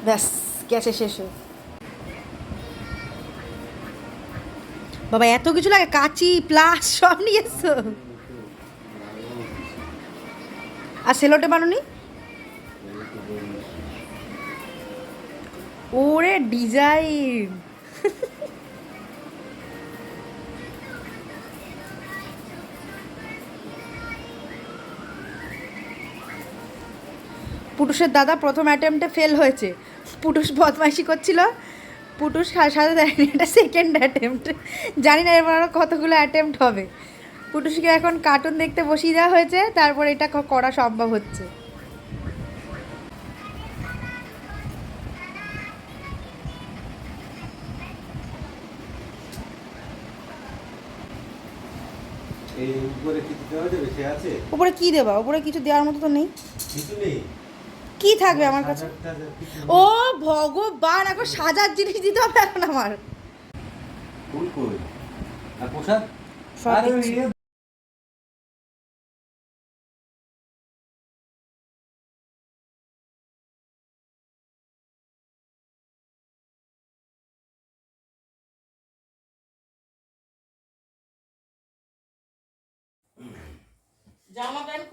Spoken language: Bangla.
ব্যাস গ্যাসে শেষ হয়ে বাবা এত কিছু লাগে, কাঁচি প্লাস সব নিয়ে এসছো। আর সেলোটে বানুনি? ওরে ডিজাইন! পুটুসের দাদা প্রথম অ্যাটেম্পটে ফেল হয়েছে। পুটুস বদমাইশি করছিল, পুটুস সাথে দেয়নি, এটা সেকেন্ড অ্যাটেম্পট। জানি না এবার আরও কতগুলো অ্যাটেম্পট হবে। পুটুসকে এখন কার্টুন দেখতে বসিয়ে দেওয়া হয়েছে, তারপর এটা করা সম্ভব হচ্ছে। উপরে কি দেবা? উপরে কিছু দেওয়ার মতো তো নেই। কি থাকবে আমার কাছে? ও ভগবান, এখন সাজার জিনিস দিতে হবে এখন আমার। সব দিচ্ছি। জামা প্যান্ট